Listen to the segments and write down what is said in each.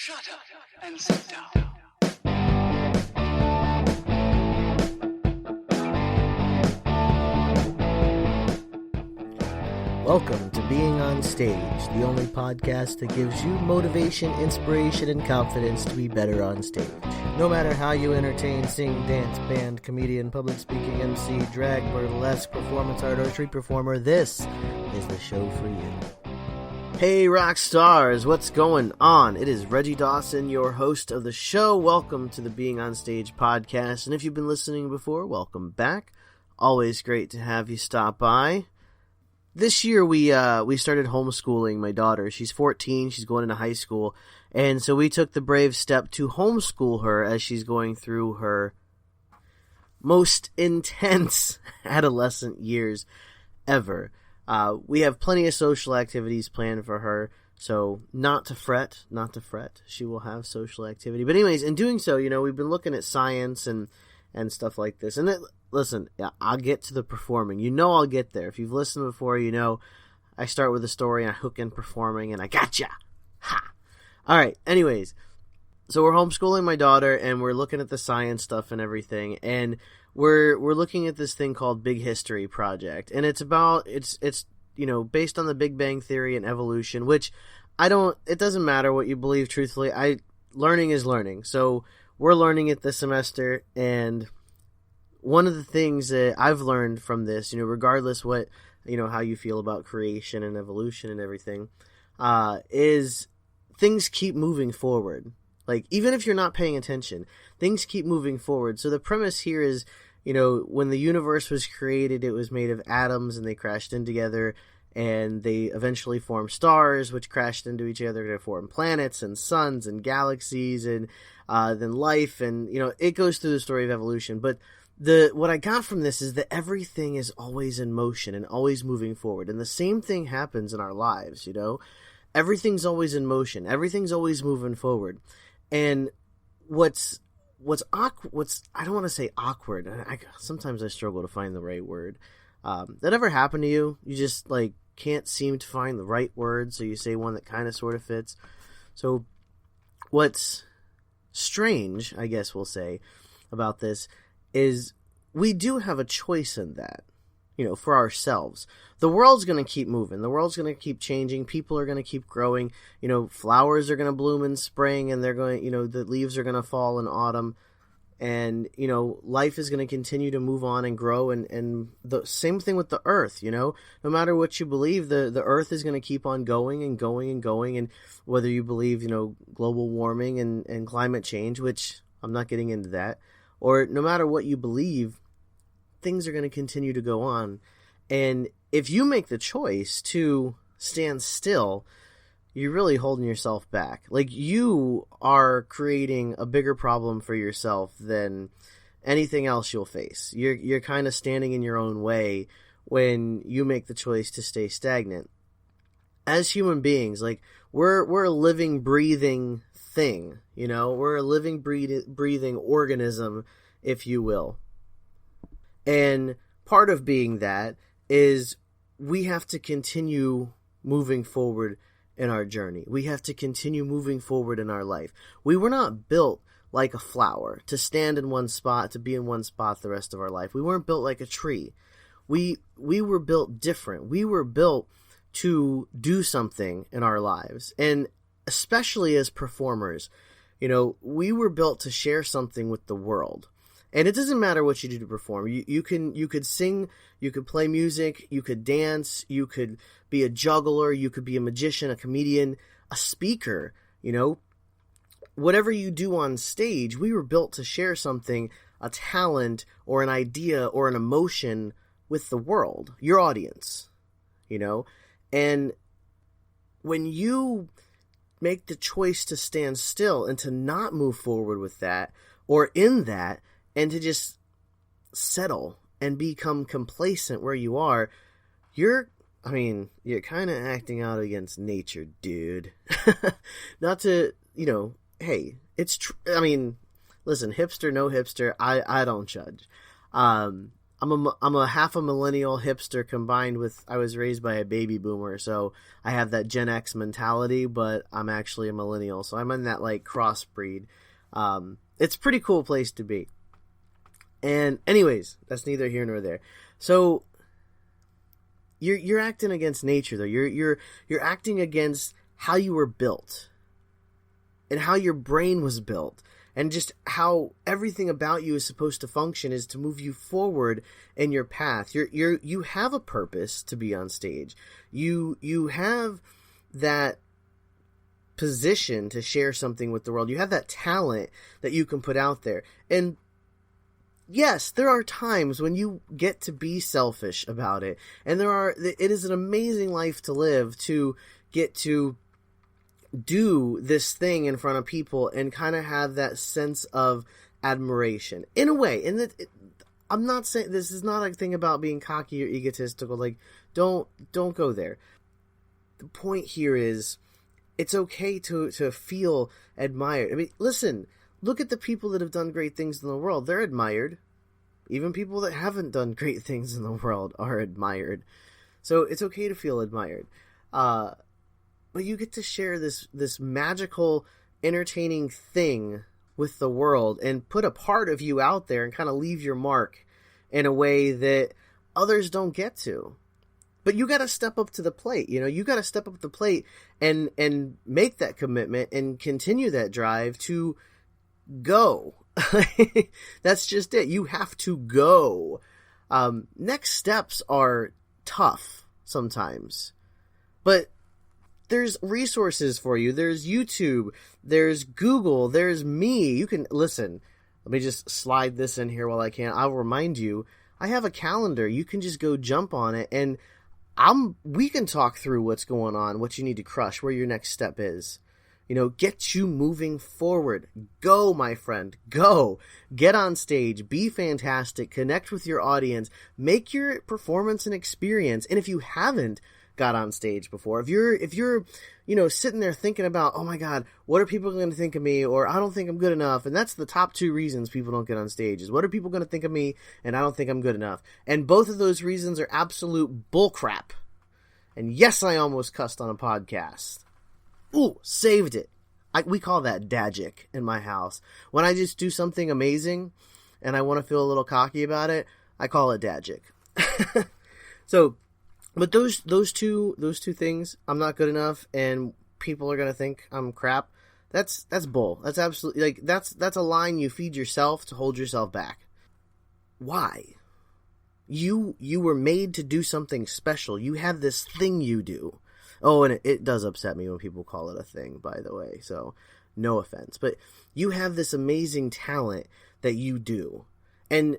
Shut up and sit down. Welcome to Being on Stage, the only podcast that gives you motivation, inspiration, and confidence to be better on stage. No matter how you entertain, sing, dance, band, comedian, public speaking, MC, drag, burlesque, performance art, or street performer, this is the show for you. Hey rock stars, what's going on? It is Reggie Dawson, your host of the show. Welcome to the Being on Stage podcast, and if you've been listening before, welcome back. Always great to have you stop by. This year we started homeschooling my daughter. She's 14, she's going into high school, and so we took the brave step to homeschool her as she's going through her most intense adolescent years ever. We have plenty of social activities planned for her, so not to fret. She will have social activity. But anyways, in doing so, we've been looking at science and stuff like this. And listen, I'll get to the performing. I'll get there. If you've listened before, I start with a story and I hook in performing, and I gotcha. Ha! All right, anyways. So we're homeschooling my daughter, and we're looking at the science stuff and everything, and we're looking at this thing called Big History Project, and it's based on the Big Bang Theory and evolution, which it doesn't matter what you believe, truthfully. Learning is learning, so we're learning it this semester, and one of the things that I've learned from this, regardless what, how you feel about creation and evolution and everything, is things keep moving forward. Like, even if you're not paying attention, things keep moving forward. So the premise here is, when the universe was created, it was made of atoms, and they crashed in together, and they eventually formed stars, which crashed into each other to form planets and suns and galaxies, and then life, and, it goes through the story of evolution. But what I got from this is that everything is always in motion and always moving forward, and the same thing happens in our lives, Everything's always in motion. Everything's always moving forward. And what's I don't want to say awkward. Sometimes I struggle to find the right word. That ever happened to you? You just can't seem to find the right word, so you say one that kind of sort of fits. So what's strange, I guess we'll say, about this is we do have a choice in that, for ourselves. The world's going to keep moving. The world's going to keep changing. People are going to keep growing. Flowers are going to bloom in spring, and they're going, the leaves are going to fall in autumn. And, life is going to continue to move on and grow. And the same thing with the earth, no matter what you believe, the earth is going to keep on going and going and going. And whether you believe, global warming and climate change, which I'm not getting into that, or no matter what you believe, things are going to continue to go on. And if you make the choice to stand still, you're really holding yourself back. You are creating a bigger problem for yourself than anything else you'll face. You're kind of standing in your own way when you make the choice to stay stagnant. As human beings, we're a living, breathing thing, We're a living, breathing organism, if you will. And part of being that is we have to continue moving forward in our journey. We have to continue moving forward in our life. We were not built like a flower to stand in one spot, to be in one spot the rest of our life. We weren't built like a tree. We were built different. We were built to do something in our lives. And especially as performers, we were built to share something with the world. And it doesn't matter what you do to perform. You could sing, you could play music, you could dance, you could be a juggler, you could be a magician, a comedian, a speaker, Whatever you do on stage, we were built to share something, a talent or an idea or an emotion with the world, your audience, And when you make the choice to stand still and to not move forward with that or in that, and to just settle and become complacent where you are, you're kind of acting out against nature, dude. Not to, hey, it's listen, hipster, no hipster, I don't judge. I'm a half a millennial hipster combined with I was raised by a baby boomer, so I have that Gen X mentality, but I'm actually a millennial, so I'm in that like crossbreed. It's a pretty cool place to be. And anyways, that's neither here nor there. So you're acting against nature though. You're acting against how you were built and how your brain was built. And just how everything about you is supposed to function is to move you forward in your path. You have a purpose to be on stage. You have that position to share something with the world. You have that talent that you can put out there. And yes, there are times when you get to be selfish about it. And it is an amazing life to live, to get to do this thing in front of people and kind of have that sense of admiration in a way. And I'm not saying this is not a thing about being cocky or egotistical. Like, don't go there. The point here is it's okay to feel admired. I mean, listen, look at the people that have done great things in the world. They're admired. Even people that haven't done great things in the world are admired. So it's okay to feel admired. But you get to share this magical, entertaining thing with the world and put a part of you out there and kind of leave your mark in a way that others don't get to. But you got to step up to the plate. You got to step up to the plate and make that commitment and continue that drive to go. That's just it. You have to go. Next steps are tough sometimes, but there's resources for you. There's YouTube, there's Google, there's me. You can listen. Let me just slide this in here while I can. I'll remind you, I have a calendar. You can just go jump on it and we can talk through what's going on, what you need to crush, where your next step is. Get you moving forward. Go, my friend. Go. Get on stage. Be fantastic. Connect with your audience. Make your performance an experience. And if you haven't got on stage before, if you're sitting there thinking about, oh my God, what are people going to think of me, or I don't think I'm good enough, and that's the top two reasons people don't get on stage, is what are people going to think of me, and I don't think I'm good enough. And both of those reasons are absolute bullcrap. And yes, I almost cussed on a podcast. Ooh, saved it. We call that dagic in my house. When I just do something amazing and I want to feel a little cocky about it, I call it dagic. So, but those two things, I'm not good enough and people are going to think I'm crap. That's bull. That's absolutely, that's a line you feed yourself to hold yourself back. Why? You were made to do something special. You have this thing you do. Oh, and it does upset me when people call it a thing, by the way, so no offense. But you have this amazing talent that you do, and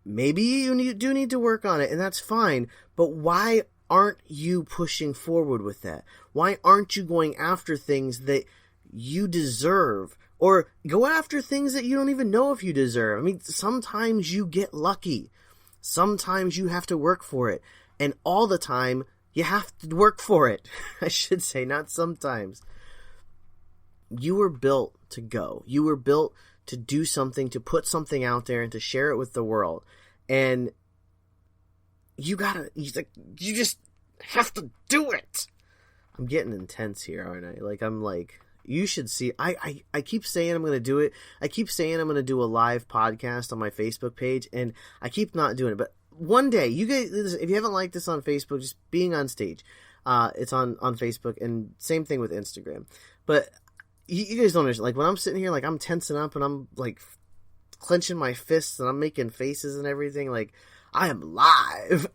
maybe you do need to work on it, and that's fine, but why aren't you pushing forward with that? Why aren't you going after things that you deserve, or go after things that you don't even know if you deserve? I mean, sometimes you get lucky. Sometimes you have to work for it, and all the time, you have to work for it. I should say, not sometimes. You were built to go. You were built to do something, to put something out there and to share it with the world. And you just have to do it. I'm getting intense here, aren't I? You should see, I keep saying I'm going to do it. I keep saying I'm going to do a live podcast on my Facebook page, and I keep not doing it. But one day, you guys, if you haven't liked this on Facebook, just being on stage, it's on Facebook, and same thing with Instagram. But you guys don't understand. Like, when I'm sitting here, like, I'm tensing up, and I'm, like, clenching my fists, and I'm making faces and everything, like, I am live.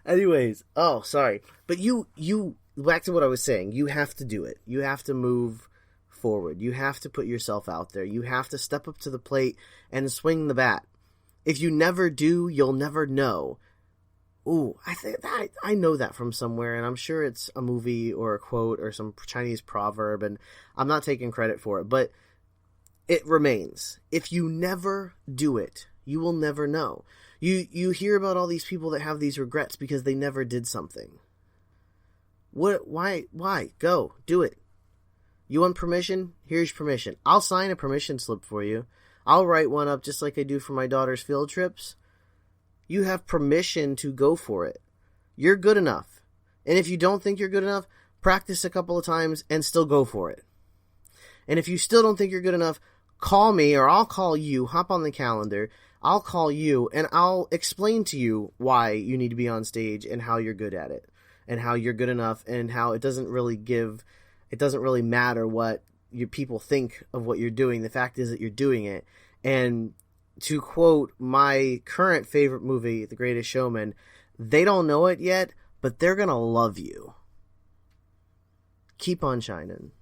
Anyways, oh, sorry. But you, back to what I was saying, you have to do it. You have to move forward. You have to put yourself out there. You have to step up to the plate and swing the bat. If you never do, you'll never know. Ooh, I know that from somewhere, and I'm sure it's a movie or a quote or some Chinese proverb, and I'm not taking credit for it, but it remains. If you never do it, you will never know. You hear about all these people that have these regrets because they never did something. Why? Go, do it. You want permission? Here's permission. I'll sign a permission slip for you. I'll write one up just like I do for my daughter's field trips. You have permission to go for it. You're good enough. And if you don't think you're good enough, practice a couple of times and still go for it. And if you still don't think you're good enough, call me or I'll call you, hop on the calendar, I'll call you and I'll explain to you why you need to be on stage and how you're good at it and how you're good enough and how it doesn't really matter what your people think of what you're doing. The fact is that you're doing it. And to quote my current favorite movie, The Greatest Showman, they don't know it yet, but they're going to love you. Keep on shining.